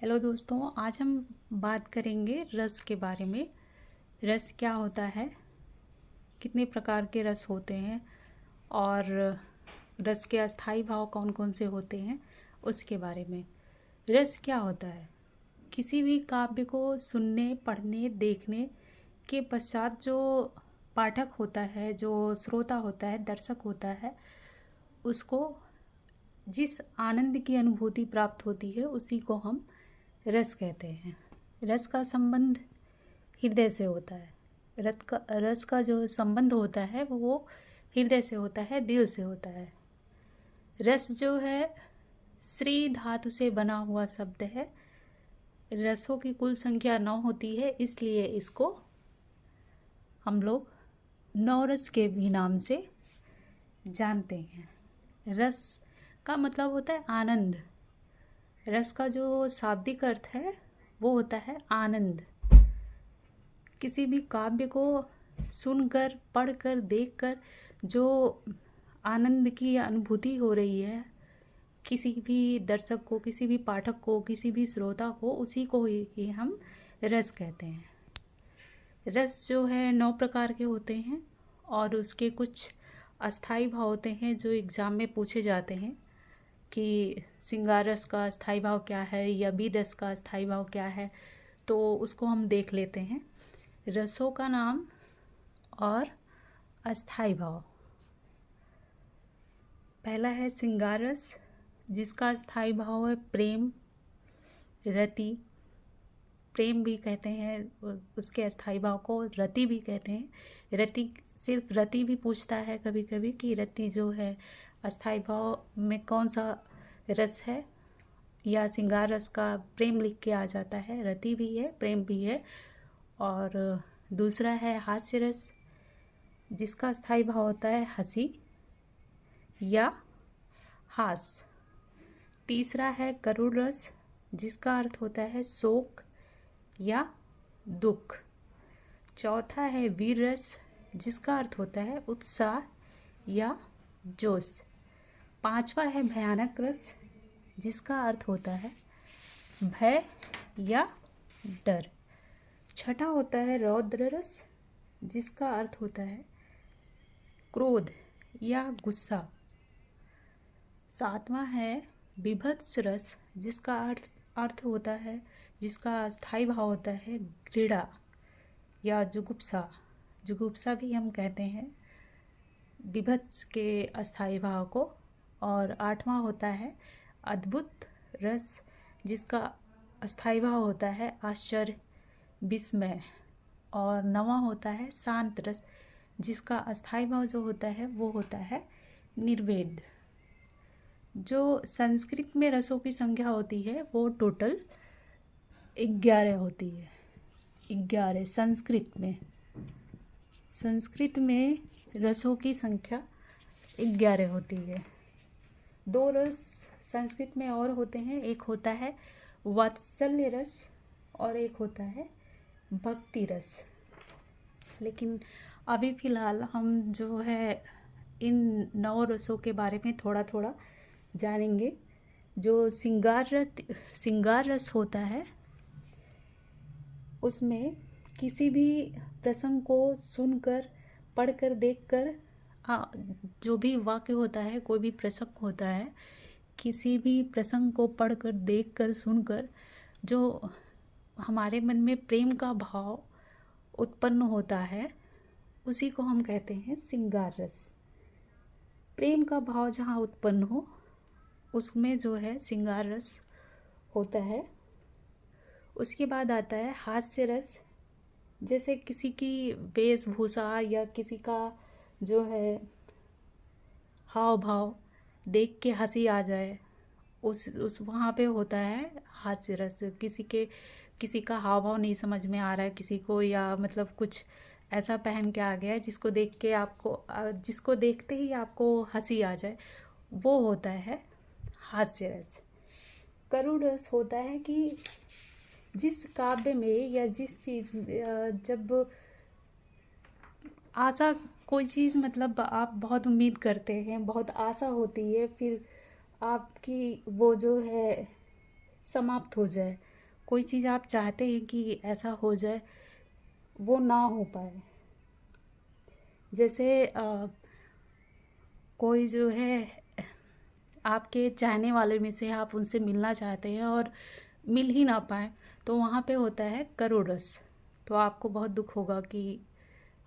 Hello दोस्तों, आज हम बात करेंगे रस के बारे में। रस क्या होता है, कितने प्रकार के रस होते हैं और रस के अस्थाई भाव कौन कौन से होते हैं उसके बारे में। रस क्या होता है? किसी भी काव्य को सुनने, पढ़ने, देखने के पश्चात जो पाठक होता है, जो श्रोता होता है, दर्शक होता है, उसको जिस आनंद की अनुभूति प्राप्त होती है उसी को हम रस कहते हैं। रस का संबंध हृदय से होता है। रस का जो संबंध होता है वो हृदय से होता है, दिल से होता है। रस जो है श्री धातु से बना हुआ शब्द है। रसों की कुल संख्या 9 होती है, इसलिए इसको हम लोग नवरस के भी नाम से जानते हैं। रस का मतलब होता है आनंद। रस का जो शाब्दिक अर्थ है वो होता है आनंद। किसी भी काव्य को सुनकर, पढ़कर, देखकर जो आनंद की अनुभूति हो रही है किसी भी दर्शक को, किसी भी पाठक को, किसी भी श्रोता को, उसी को ही हम रस कहते हैं। रस जो है 9 प्रकार के होते हैं और उसके कुछ अस्थाई भाव होते हैं जो एग्ज़ाम में पूछे जाते हैं कि श्रृंगार रस का अस्थाई भाव क्या है या बीर रस का अस्थाई भाव क्या है, तो उसको हम देख लेते हैं। रसों का नाम और अस्थाई भाव। पहला है श्रृंगार रस, जिसका अस्थाई भाव है प्रेम, रति। प्रेम भी कहते हैं उसके अस्थाई भाव को, रति भी कहते हैं। रति, सिर्फ रति भी पूछता है कभी कभी कि रति जो है अस्थाई भाव में कौन सा रस है, या श्रृंगार रस का प्रेम लिख के आ जाता है। रति भी है, प्रेम भी है। और दूसरा है हास्य रस, जिसका अस्थाई भाव होता है हंसी या हास। तीसरा है करुण रस, जिसका अर्थ होता है शोक या दुख। चौथा है वीर रस, जिसका अर्थ होता है उत्साह या जोश। पांचवा है भयानक रस, जिसका अर्थ होता है भय या डर। छठा होता है रौद्र रस, जिसका अर्थ होता है क्रोध या गुस्सा। सातवां है बीभत्स रस, जिसका अर्थ होता है, जिसका स्थायी भाव होता है घृणा या जुगुप्सा। जुगुप्सा भी हम कहते हैं बीभत्स के अस्थायी भाव को। और आठवां होता है अद्भुत रस, जिसका अस्थायी भाव होता है आश्चर्य, विस्मय। और नवां होता है शांत रस, जिसका अस्थायी भाव जो होता है वो होता है निर्वेद। जो संस्कृत में रसों की संख्या होती है वो टोटल 11 होती है। 11 संस्कृत में रसों की संख्या 11 होती है। 2 रस संस्कृत में और होते हैं, एक होता है वात्सल्य रस और एक होता है भक्ति रस। लेकिन अभी फ़िलहाल हम जो है इन 9 रसों के बारे में थोड़ा थोड़ा जानेंगे। जो श्रृंगार रस होता है उसमें किसी भी प्रसंग को सुनकर, पढ़कर, देखकर, जो भी वाक्य होता है, कोई भी प्रसंग होता है, किसी भी प्रसंग को पढ़कर, देखकर, सुनकर जो हमारे मन में प्रेम का भाव उत्पन्न होता है उसी को हम कहते हैं श्रृंगार रस। प्रेम का भाव जहाँ उत्पन्न हो उसमें जो है श्रृंगार रस होता है। उसके बाद आता है हास्य रस। जैसे किसी की वेशभूषा या किसी का जो है हाव भाव देख के हंसी आ जाए, उस वहाँ पे होता है हास्य रस। किसी का हाव भाव नहीं समझ में आ रहा है किसी को, या मतलब कुछ ऐसा पहन के आ गया है जिसको देखते ही आपको हंसी आ जाए, वो होता है हास्य रस। करुण रस होता है कि जिस काव्य में या जिस चीज़, जब आशा, कोई चीज़ मतलब आप बहुत उम्मीद करते हैं, बहुत आशा होती है, फिर आपकी वो जो है समाप्त हो जाए, कोई चीज़ आप चाहते हैं कि ऐसा हो जाए, वो ना हो पाए। जैसे कोई जो है आपके चाहने वाले में से आप उनसे मिलना चाहते हैं और मिल ही ना पाए, तो वहाँ पे होता है करुण रस। तो आपको बहुत दुख होगा कि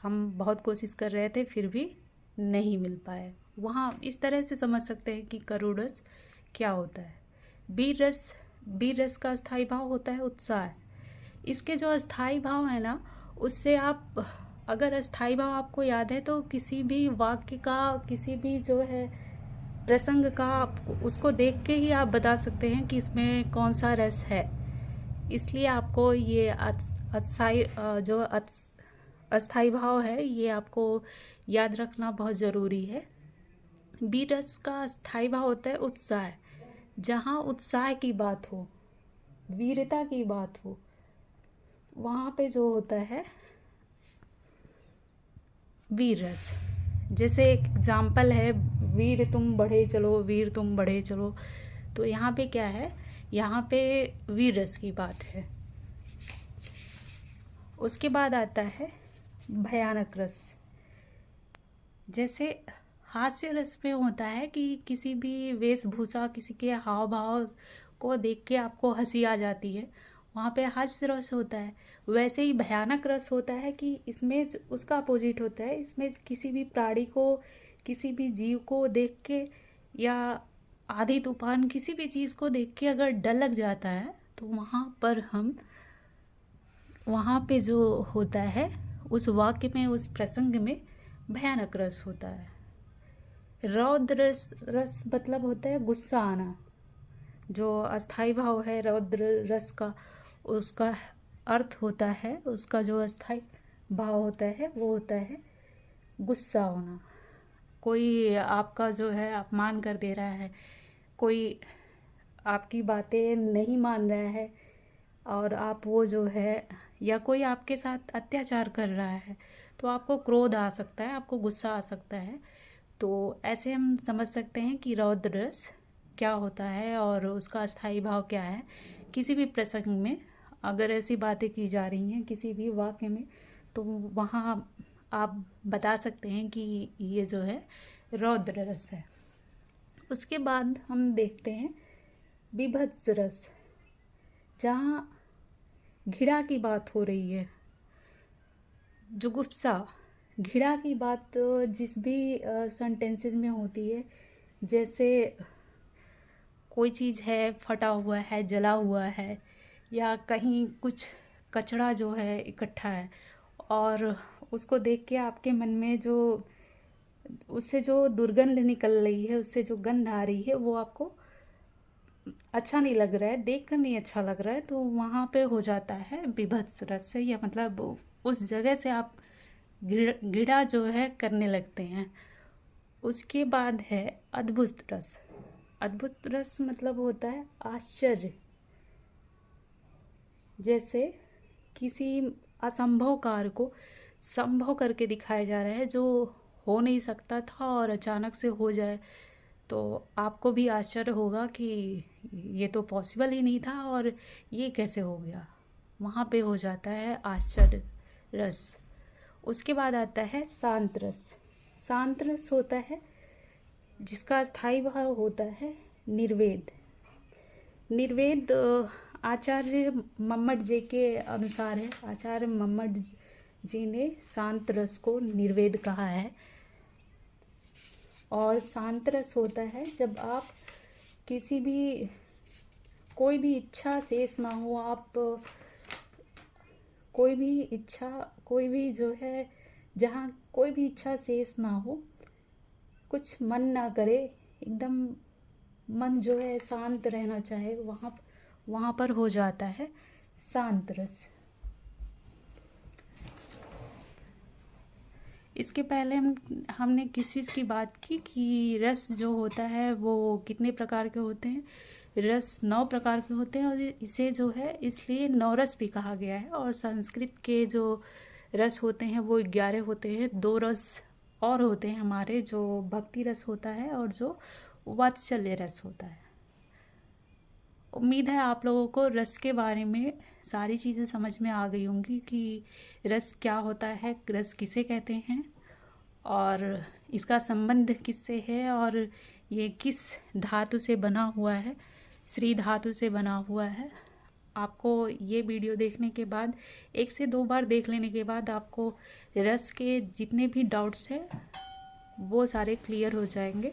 हम बहुत कोशिश कर रहे थे फिर भी नहीं मिल पाए। वहाँ इस तरह से समझ सकते हैं कि करुण रस क्या होता है। वीर रस का अस्थाई भाव होता है उत्साह। इसके जो अस्थाई भाव है ना, उससे आप अगर अस्थाई भाव आपको याद है तो किसी भी वाक्य का, किसी भी जो है प्रसंग का, उसको देख के ही आप बता सकते हैं कि इसमें कौन सा रस है। इसलिए आपको ये अस्थाई भाव है, ये आपको याद रखना बहुत ज़रूरी है। वीर रस का स्थायी भाव होता है उत्साह। जहाँ उत्साह की बात हो, वीरता की बात हो, वहाँ पे जो होता है वीर रस। जैसे एक एग्जाम्पल है, वीर तुम बढ़े चलो, वीर तुम बढ़े चलो। तो यहाँ पे क्या है, यहाँ पे वीर रस की बात है। उसके बाद आता है भयानक रस। जैसे हास्य रस में होता है कि किसी भी वेशभूषा, किसी के हाव भाव को देख के आपको हंसी आ जाती है, वहाँ पे हास्य रस होता है। वैसे ही भयानक रस होता है कि इसमें उसका अपोजिट होता है। इसमें किसी भी प्राणी को, किसी भी जीव को देख के, या आंधी तूफान किसी भी चीज़ को देख के अगर डर लग जाता है, तो वहाँ पे जो होता है उस वाक्य में, उस प्रसंग में भयानक रस होता है। रौद्र रस मतलब होता है गुस्सा आना। जो अस्थाई भाव है रौद्र रस का, उसका अर्थ होता है, उसका जो अस्थाई भाव होता है वो होता है गुस्सा होना। कोई आपका जो है अपमान कर दे रहा है, कोई आपकी बातें नहीं मान रहा है, और आप वो जो है, या कोई आपके साथ अत्याचार कर रहा है, तो आपको क्रोध आ सकता है, आपको गुस्सा आ सकता है। तो ऐसे हम समझ सकते हैं कि रौद्र रस क्या होता है और उसका अस्थाई भाव क्या है। किसी भी प्रसंग में अगर ऐसी बातें की जा रही हैं किसी भी वाक्य में, तो वहाँ आप बता सकते हैं कि ये जो है रौद्र रस है। उसके बाद हम देखते हैं बीभत्स रस। जहाँ घृणा की बात हो रही है, जुगुप्सा, घृणा की बात जिस भी सेंटेंसेस में होती है, जैसे कोई चीज़ है फटा हुआ है, जला हुआ है, या कहीं कुछ कचरा जो है इकट्ठा है, और उसको देख के आपके मन में जो, उससे जो दुर्गंध निकल रही है, उससे जो गंध आ रही है, वो आपको अच्छा नहीं लग रहा है, देख कर नहीं अच्छा लग रहा है, तो वहाँ पे हो जाता है बीभत्स रस से, या मतलब उस जगह से आप घृणा जो है करने लगते हैं। उसके बाद है अद्भुत रस। अद्भुत रस मतलब होता है आश्चर्य। जैसे किसी असंभव कार्य को संभव करके दिखाया जा रहा है, जो हो नहीं सकता था और अचानक से हो जाए, तो आपको भी आश्चर्य होगा कि ये तो पॉसिबल ही नहीं था और ये कैसे हो गया। वहाँ पे हो जाता है आश्चर्य रस। उसके बाद आता है शांत रस। शांत रस होता है जिसका स्थायी भाव होता है निर्वेद। निर्वेद आचार्य मम्मट जी के अनुसार है। आचार्य मम्मट जी ने शांत रस को निर्वेद कहा है। और शांत रस होता है जब आप किसी भी, कोई भी इच्छा शेष ना हो, आप कोई भी इच्छा, कोई भी जो है, जहाँ कोई भी इच्छा शेष ना हो, कुछ मन ना करे, एकदम मन जो है शांत रहना चाहे, वहाँ पर हो जाता है शांत रस। इसके पहले हमने किस चीज़ की बात की कि रस जो होता है वो कितने प्रकार के होते हैं। रस 9 प्रकार के होते हैं, और इसे जो है इसलिए 9 रस भी कहा गया है। और संस्कृत के जो रस होते हैं वो 11 होते हैं। 2 रस और होते हैं हमारे, जो भक्ति रस होता है और जो वात्सल्य रस होता है। उम्मीद है आप लोगों को रस के बारे में सारी चीज़ें समझ में आ गई होंगी कि रस क्या होता है, रस किसे कहते हैं और इसका संबंध किससे है और ये किस धातु से बना हुआ है। श्री धातु से बना हुआ है। आपको ये वीडियो देखने के बाद 1 से 2 बार देख लेने के बाद आपको रस के जितने भी डाउट्स हैं वो सारे क्लियर हो जाएंगे।